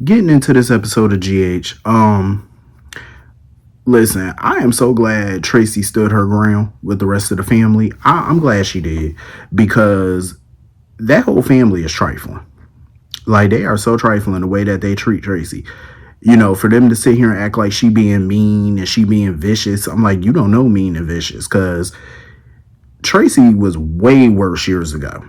Getting into this episode of GH, listen, I am so glad Tracy stood her ground with the rest of the family. I'm glad she did because that whole family is trifling. Like, they are so trifling the way that they treat Tracy. You know, for them to sit here and act like she being mean and she being vicious, I'm like, you don't know mean and vicious because Tracy was way worse years ago.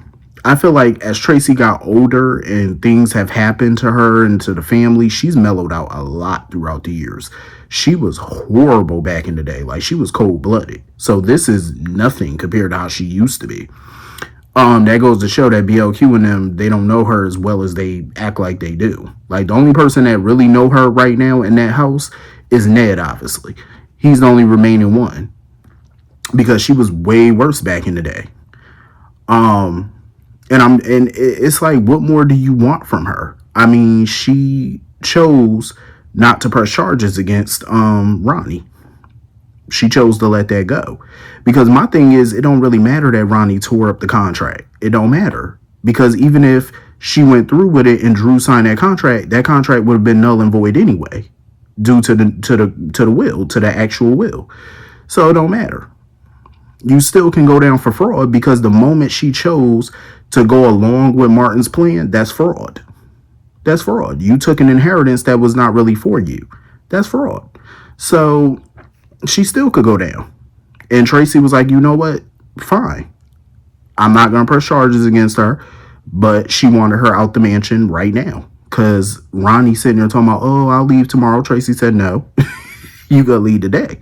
I feel like as Tracy got older and things have happened to her and to the family, she's mellowed out a lot throughout the years. She was horrible back in the day. Like, she was cold blooded. So this is nothing compared to how she used to be. That goes to show that BLQ and them, they don't know her as well as they act like they do. Like, the only person that really know her right now in that house is Ned, obviously. He's the only remaining one because she was way worse back in the day. And it's like, what more do you want from her? I mean, she chose not to press charges against Ronnie. She chose to let that go. Because my thing is, it don't really matter that Ronnie tore up the contract. It don't matter. Because even if she went through with it and Drew signed that contract would have been null and void anyway, due to the will, to the actual will. So it don't matter. You still can go down for fraud because the moment she chose to go along with Martin's plan, that's fraud. That's fraud. You took an inheritance that was not really for you. That's fraud. So she still could go down. And Tracy was like, you know what? Fine. I'm not going to press charges against her, but she wanted her out the mansion right now. Because Ronnie sitting there talking about, oh, I'll leave tomorrow. Tracy said, no, you got to leave today.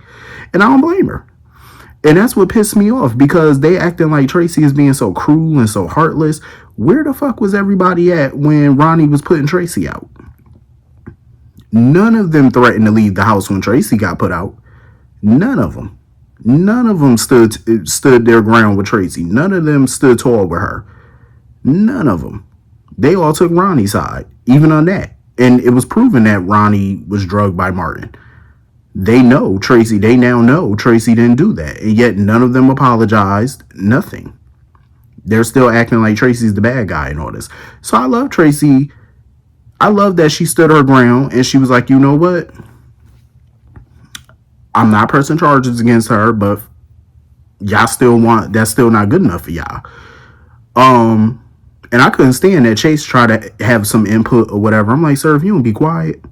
And I don't blame her. And that's what pissed me off because they acting like Tracy is being so cruel and so heartless. Where the fuck was everybody at when Ronnie was putting Tracy out? None of them threatened to leave the house when Tracy got put out. None of them. None of them stood their ground with Tracy. None of them stood tall with her. None of them. They all took Ronnie's side, even on that. And it was proven that Ronnie was drugged by Martin. They know Tracy, they now know Tracy didn't do that. And yet none of them apologized, nothing. They're still acting like Tracy's the bad guy and all this. So I love Tracy. I love that she stood her ground and she was like, you know what? I'm not pressing charges against her, but y'all still want, that's still not good enough for y'all. And I couldn't stand that Chase tried to have some input or whatever. I'm like, sir, if you don't be quiet.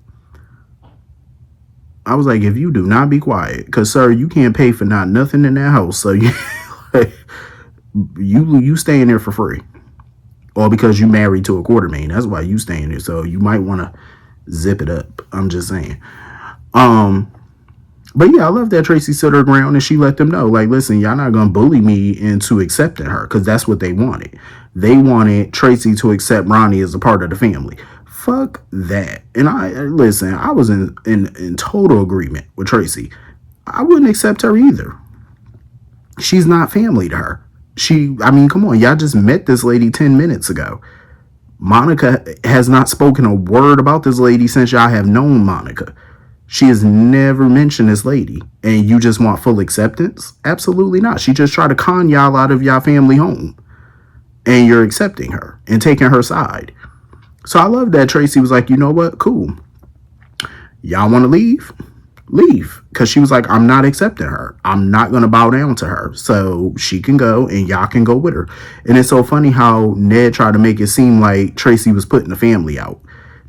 I was like, if you do not be quiet, because sir, you can't pay for not nothing in that house, so you staying there for free, or because you married to a quartermain. That's why you staying there. So you might want to zip it up. I'm just saying. But yeah, I love that Tracy stood her ground and she let them know, like, listen, y'all not gonna bully me into accepting her, because that's what they wanted. They wanted Tracy to accept Ronnie as a part of the family. Fuck that. And I was in total agreement with Tracy. I wouldn't accept her either. She's not family to her. I mean, come on, y'all just met this lady 10 minutes ago. Monica has not spoken a word about this lady since y'all have known Monica. She has never mentioned this lady. And you just want full acceptance? Absolutely not. She just tried to con y'all out of y'all family home. And you're accepting her and taking her side. So I love that Tracy was like, you know what? Cool. Y'all want to leave? Leave. Because she was like, I'm not accepting her. I'm not going to bow down to her. So she can go and y'all can go with her. And it's so funny how Ned tried to make it seem like Tracy was putting the family out.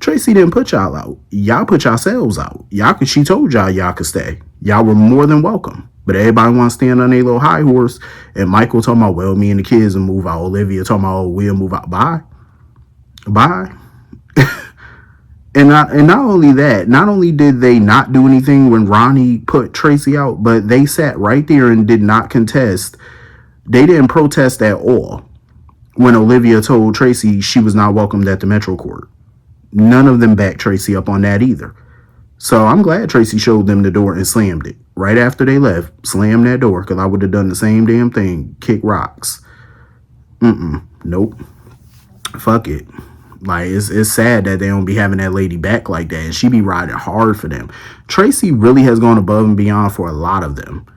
Tracy didn't put y'all out. Y'all put yourselves out. She told y'all could stay. Y'all were more than welcome. But everybody wants to stand on their little high horse. And Michael talking about, well, me and the kids will move out. Olivia talking about, oh, we'll move out. Bye. Bye. And not only that, not only did they not do anything when Ronnie put Tracy out, but they sat right there and did not contest. They didn't protest at all when Olivia told Tracy she was not welcomed at the Metro Court. None of them backed Tracy up on that either. So I'm glad Tracy showed them the door and slammed it. Right after they left, slammed that door, because I would have done the same damn thing. Kick rocks. Nope. Fuck it. Like, it's sad that they don't be having that lady back like that. And she be riding hard for them. Tracy really has gone above and beyond for a lot of them.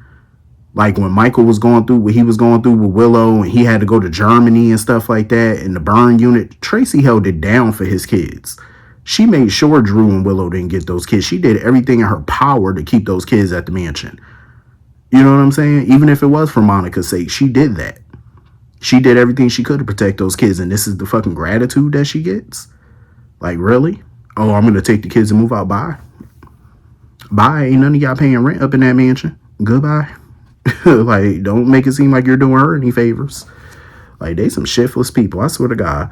Like when Michael was going through what he was going through with Willow and he had to go to Germany and stuff like that in the burn unit, Tracy held it down for his kids. She made sure Drew and Willow didn't get those kids. She did everything in her power to keep those kids at the mansion. You know what I'm saying? Even if it was for Monica's sake, she did that. She did everything she could to protect those kids, and this is the fucking gratitude that she gets? Like, really? Oh, I'm gonna take the kids and move out. Bye. Bye. Ain't none of y'all paying rent up in that mansion. Goodbye. Like, don't make it seem like you're doing her any favors. Like, they some shiftless people, I swear to God.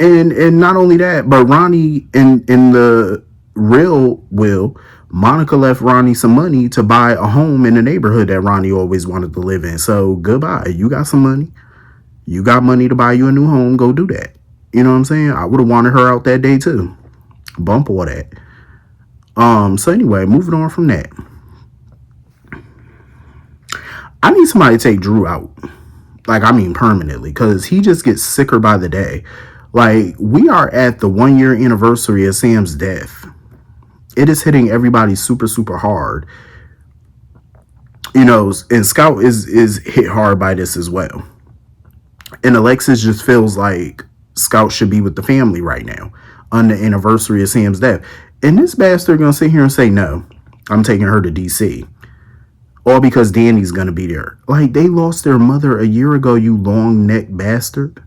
And not only that, but Ronnie in the real will, Monica left Ronnie some money to buy a home in the neighborhood that Ronnie always wanted to live in. So goodbye. You got some money. You got money to buy you a new home. Go do that. You know what I'm saying? I would have wanted her out that day too. Bump all that. So anyway, moving on from that. I need somebody to take Drew out. Like, I mean permanently, because he just gets sicker by the day. Like, we are at the 1 year anniversary of Sam's death. It is hitting everybody super, super hard. You know, and Scout is hit hard by this as well. And Alexis just feels like Scout should be with the family right now on the anniversary of Sam's death. And this bastard gonna sit here and say, no, I'm taking her to DC. All because Danny's gonna be there. Like, they lost their mother a year ago, you long neck bastard.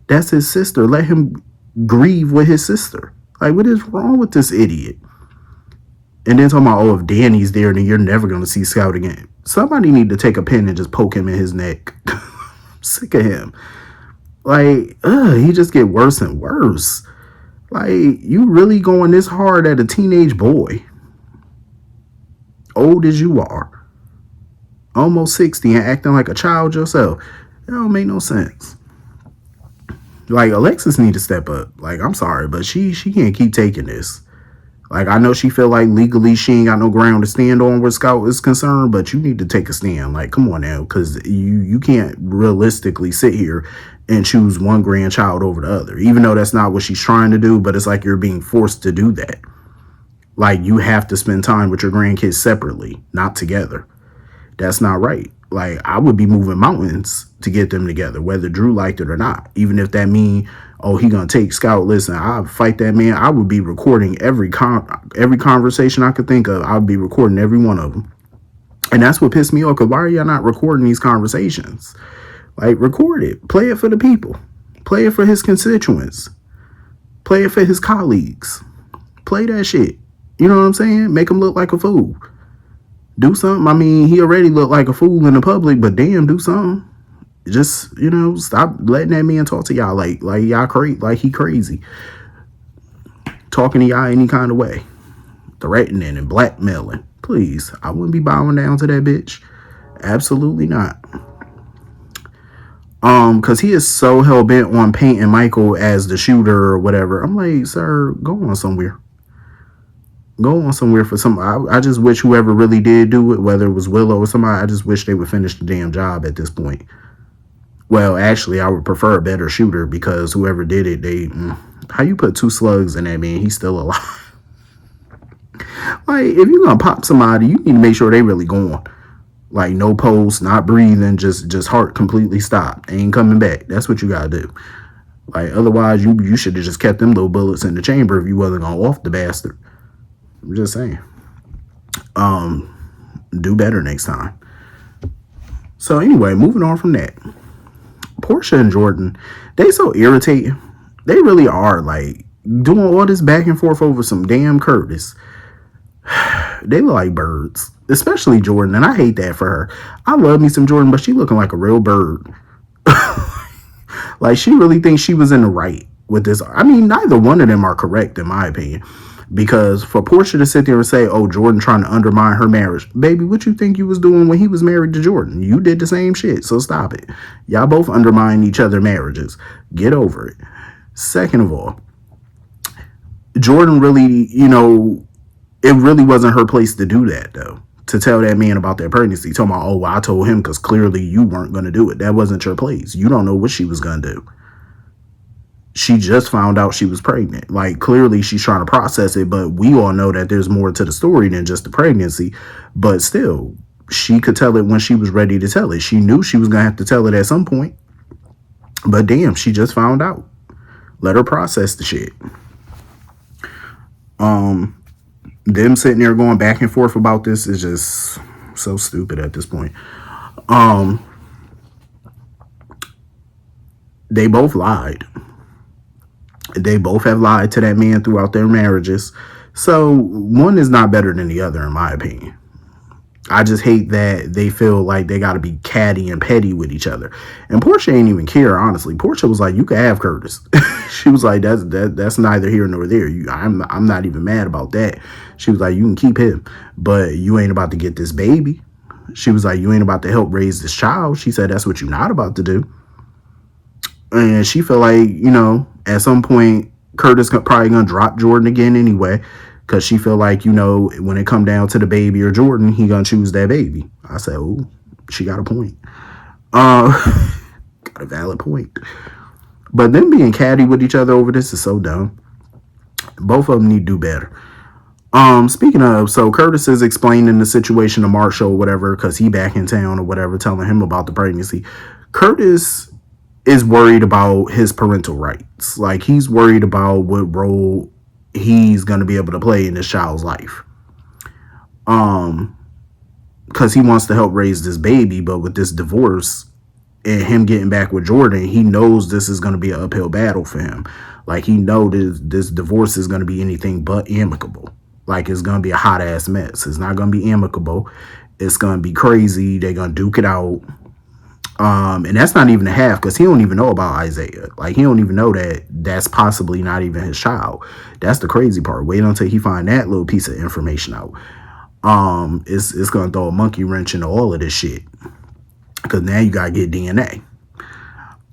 That's his sister. Let him grieve with his sister. Like, what is wrong with this idiot? And then talking about, oh, if Danny's there, then you're never gonna see Scout again. Somebody need to take a pin and just poke him in his neck. I'm sick of him. Like, he just get worse and worse. Like, you really going this hard at a teenage boy, old as you are, almost 60, and acting like a child yourself. It don't make no sense. Like, Alexis need to step up. Like, I'm sorry, but she can't keep taking this. Like, I know she feel like legally she ain't got no ground to stand on where Scout is concerned, but you need to take a stand. Like, come on now, because you can't realistically sit here and choose one grandchild over the other, even though that's not what she's trying to do, but it's like you're being forced to do that. Like, you have to spend time with your grandkids separately, not together. That's not right. Like, I would be moving mountains to get them together, whether Drew liked it or not. Even if that mean, oh, he gonna take Scout. Listen, I'll fight that man. I would be recording every conversation I could think of. I would be recording every one of them. And that's what pissed me off, because why are y'all not recording these conversations? Like, record it. Play it for the people. Play it for his constituents. Play it for his colleagues. Play that shit. You know what I'm saying? Make him look like a fool. Do something. I mean, he already looked like a fool in the public, but damn, do something. Just, you know, stop letting that man talk to y'all like y'all crazy, like he crazy. Talking to y'all any kind of way. Threatening and blackmailing. Please, I wouldn't be bowing down to that bitch. Absolutely not. Because he is so hell-bent on painting Michael as the shooter or whatever. I'm like, sir, go on somewhere. Go on somewhere for some. I just wish whoever really did do it, whether it was Willow or somebody, I just wish they would finish the damn job at this point. Well, actually, I would prefer a better shooter, because whoever did it, how you put 2 slugs in that man, he's still alive. Like, if you're gonna pop somebody, you need to make sure they really gone. Like, no pulse, not breathing, just heart completely stopped, ain't coming back. That's what you gotta do. Like, otherwise, you should have just kept them little bullets in the chamber if you wasn't gonna off the bastard. I'm just saying. Do better next time. So anyway, moving on from that. Portia and Jordan, they so irritating. They really are, like, doing all this back and forth over some damn Curtis. They look like birds. Especially Jordan, and I hate that for her. I love me some Jordan, but she looking like a real bird. Like, she really thinks she was in the right with this. I mean, neither one of them are correct, in my opinion. Because for Portia to sit there and say, oh, Jordan trying to undermine her marriage. Baby, what you think you was doing when he was married to Jordan? You did the same shit, so stop it. Y'all both undermine each other's marriages. Get over it. Second of all, Jordan really, you know, it really wasn't her place to do that, though. To tell that man about that pregnancy. Talking about, oh, well, I told him because clearly you weren't going to do it. That wasn't your place. You don't know what she was going to do. She just found out she was pregnant. Like, clearly she's trying to process it, but we all know that there's more to the story than just the pregnancy. But still, she could tell it when she was ready to tell it. She knew she was going to have to tell it at some point. But damn, she just found out. Let her process the shit. Them sitting there going back and forth about this is just so stupid at this point. They both lied. They both have lied to that man throughout their marriages. So one is not better than the other, in my opinion. I just hate that they feel like they got to be catty and petty with each other. And Portia ain't even care, honestly. Portia was like, "You can have Curtis." She was like, "That's neither here nor there. I'm not even mad about that." She was like, "You can keep him, but you ain't about to get this baby." She was like, "You ain't about to help raise this child." She said, "That's what you're not about to do." And she felt like, at some point, Curtis probably gonna drop Jordan again anyway, because she feel like, when it come down to the baby or Jordan, he gonna choose that baby. I said, "Oh, she got a point." Got a valid point. But them being catty with each other over this is so dumb. Both of them need to do better. Speaking of, so Curtis is explaining the situation to Marshall or whatever, because he back in town or whatever, telling him about the pregnancy. Curtis is worried about his parental rights. Like, he's worried about what role he's going to be able to play in this child's life. Because he wants to help raise this baby, but with this divorce and him getting back with Jordan, he knows this is going to be an uphill battle for him. Like, he knows this divorce is going to be anything but amicable. Like, it's going to be a hot ass mess. It's not going to be amicable. It's going to be crazy. They're going to duke it out. And that's not even a half, because he don't even know about Isaiah. Like, he don't even know that that's possibly not even his child. That's the crazy part. Wait until he find that little piece of information out. It's gonna throw a monkey wrench into all of this shit, because now you gotta get DNA.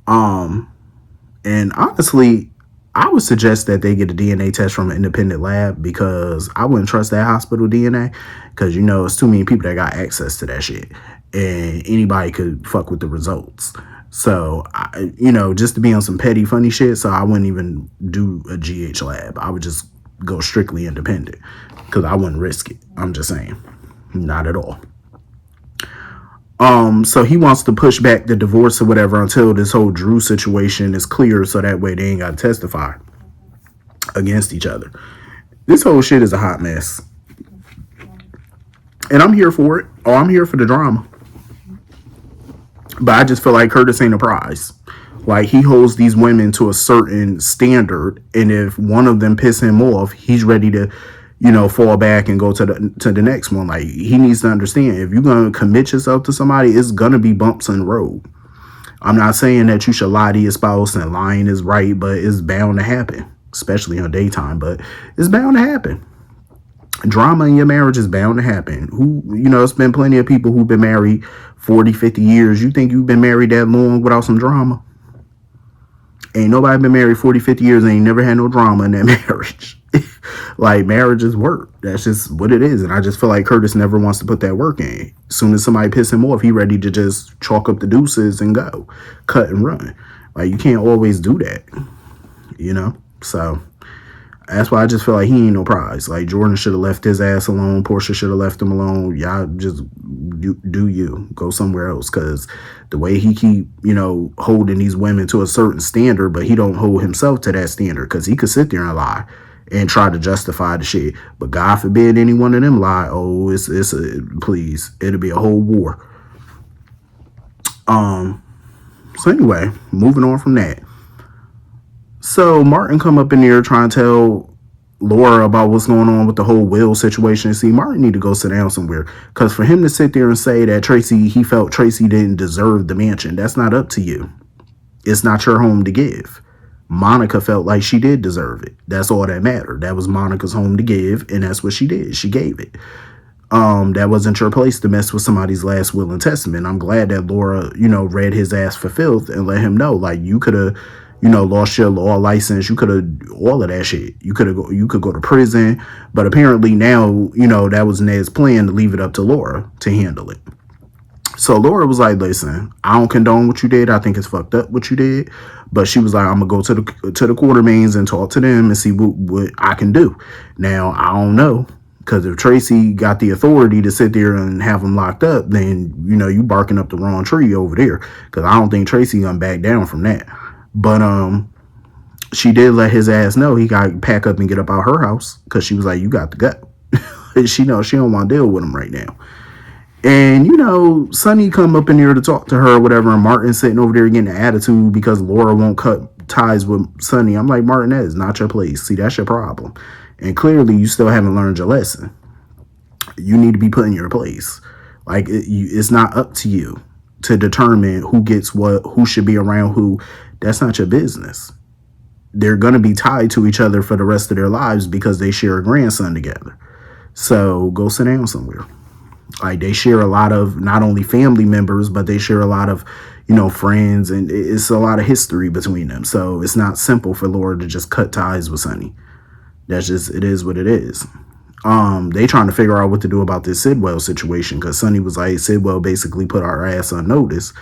And honestly, I would suggest that they get a DNA test from an independent lab, because I wouldn't trust that hospital DNA, because it's too many people that got access to that shit, and anybody could fuck with the results. So, just to be on some petty funny shit, so I wouldn't even do a GH lab. I would just go strictly independent, because I wouldn't risk it. I'm just saying, not at all. So he wants to push back the divorce or whatever until this whole Drew situation is clear, so that way they ain't got to testify against each other. This whole shit is a hot mess, and I'm here for it. Oh, I'm here for the drama. But I just feel like Curtis ain't a prize. Like, he holds these women to a certain standard, and if one of them piss him off, he's ready to, fall back and go to the next one. Like, he needs to understand, if you're gonna commit yourself to somebody, it's gonna be bumps in the road. I'm not saying that you should lie to your spouse, and lying is right, but it's bound to happen, especially in daytime. But it's bound to happen. Drama in your marriage is bound to happen. It's been plenty of people who've been married 40, 50 years. You think you've been married that long without some drama? Ain't nobody been married 40, 50 years and ain't never had no drama in that marriage. Like, marriage is work. That's just what it is. And I just feel like Curtis never wants to put that work in. As soon as somebody piss him off, he ready to just chalk up the deuces and go. Cut and run. Like, you can't always do that. So that's why I just feel like he ain't no prize. Like, Jordan should have left his ass alone. Portia should have left him alone. Y'all just do you. Go somewhere else. Because the way he keep, holding these women to a certain standard, but he don't hold himself to that standard, because he could sit there and lie and try to justify the shit. But God forbid any one of them lie. Oh, please. It'll be a whole war. So anyway, moving on from that. So Martin come up in here trying to tell Laura about what's going on with the whole will situation. See, Martin need to go sit down somewhere, because for him to sit there and say that he felt Tracy didn't deserve the mansion, that's not up to you. It's not your home to give. Monica felt like she did deserve it. That's all that mattered. That was Monica's home to give, and that's what she did. She gave it. That wasn't your place to mess with somebody's last will and testament. I'm glad that Laura, read his ass for filth and let him know, like, you could have, lost your law license. You could have all of that shit. You could go to prison. But apparently now, that was Ned's plan to leave it up to Laura to handle it. So Laura was like, listen, I don't condone what you did. I think it's fucked up what you did. But she was like, I'm going to go to the Quartermains and talk to them and see what I can do. Now, I don't know. Because if Tracy got the authority to sit there and have them locked up, then, you barking up the wrong tree over there. Because I don't think Tracy going to back down from that. But She did let his ass know he got to pack up and get up out her house because she was like, you got to go. She knows she don't want to deal with him right now. And, Sonny come up in here to talk to her or whatever, and Martin sitting over there getting an attitude because Laura won't cut ties with Sonny. I'm like, Martin, that is not your place. See, that's your problem. And clearly you still haven't learned your lesson. You need to be put in your place. Like, it's not up to you to determine who gets what, who should be around who. That's not your business. They're going to be tied to each other for the rest of their lives because they share a grandson together. So go sit down somewhere. Like, they share a lot of not only family members, but they share a lot of, friends, and it's a lot of history between them. So it's not simple for Laura to just cut ties with Sonny. That's just, it is what it is. They trying to figure out what to do about this Sidwell situation because Sonny was like, Sidwell basically put our ass on notice.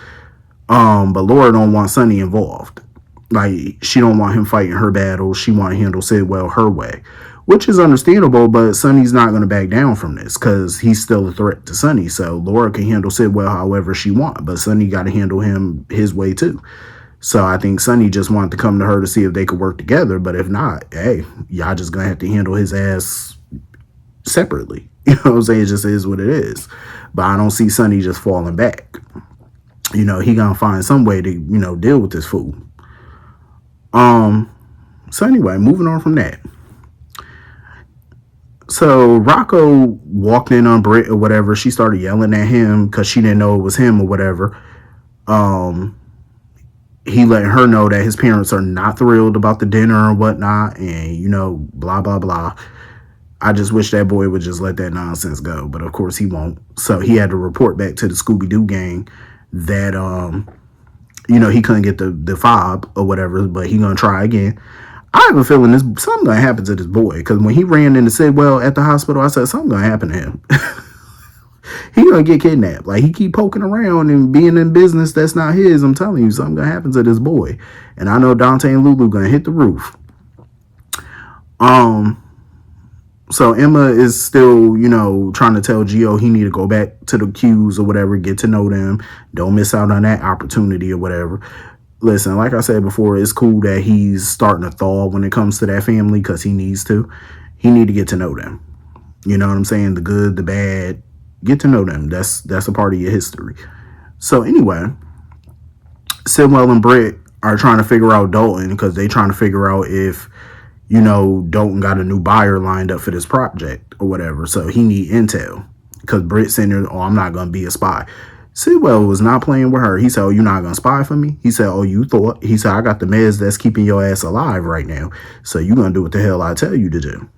But Laura don't want Sonny involved. Like, she don't want him fighting her battles. She want to handle Sidwell her way, which is understandable, but Sonny's not going to back down from this because he's still a threat to Sonny. So Laura can handle Sidwell however she wants, but Sonny got to handle him his way too. So I think Sonny just wanted to come to her to see if they could work together, but if not, hey, y'all just going to have to handle his ass separately. You know what I'm saying? It just is what it is. But I don't see Sonny just falling back. He gonna find some way to, deal with this fool. So anyway, moving on from that. So Rocco walked in on Britt or whatever. She started yelling at him because she didn't know it was him or whatever. He let her know that his parents are not thrilled about the dinner or whatnot, and blah blah blah. I just wish that boy would just let that nonsense go, but of course he won't. So he had to report back to the Scooby-Doo gang that he couldn't get the fob or whatever, but he gonna try again. I have a feeling something gonna happen to this boy because when he ran into Sidwell at the hospital, I said something gonna happen to him. He gonna get kidnapped. Like, he keep poking around and being in business that's not his. I'm telling you, something gonna happen to this boy. And I know Dante and Lulu gonna hit the roof. So Emma is still, trying to tell Gio he need to go back to the Qs or whatever, get to know them. Don't miss out on that opportunity or whatever. Listen, like I said before, it's cool that he's starting to thaw when it comes to that family because he needs to. He need to get to know them. You know what I'm saying? The good, the bad. Get to know them. That's a part of your history. So anyway, Sidwell and Britt are trying to figure out Dalton because they trying to figure out if, Dalton got a new buyer lined up for this project or whatever. So he need intel because Britt saying, oh, I'm not going to be a spy. Sidwell was not playing with her. He said, oh, you're not going to spy for me? He said, oh, you thought? He said, I got the meds that's keeping your ass alive right now. So you're going to do what the hell I tell you to do.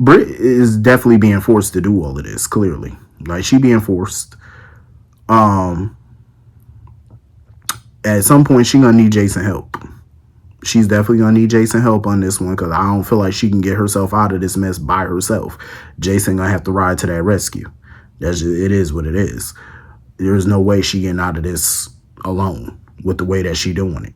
Britt is definitely being forced to do all of this, clearly. Like, she being forced. At some point, she going to need Jason help. She's definitely going to need Jason help on this one because I don't feel like she can get herself out of this mess by herself. Jason going to have to ride to that rescue. It is what it is. There's no way she getting out of this alone with the way that she doing it.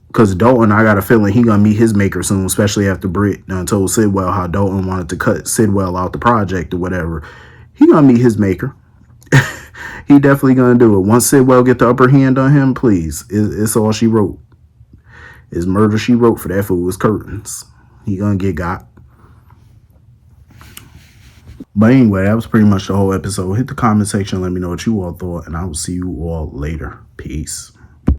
Because Dalton, I got a feeling he gonna meet his maker soon, especially after Britt told Sidwell how Dalton wanted to cut Sidwell out the project or whatever. He gonna meet his maker. He definitely gonna do it. Once Sidwell get the upper hand on him, please. It's all she wrote. It's murder she wrote for that fool. It's curtains. He gonna get got. But anyway, that was pretty much the whole episode. Hit the comment section. Let me know what you all thought. And I will see you all later. Peace.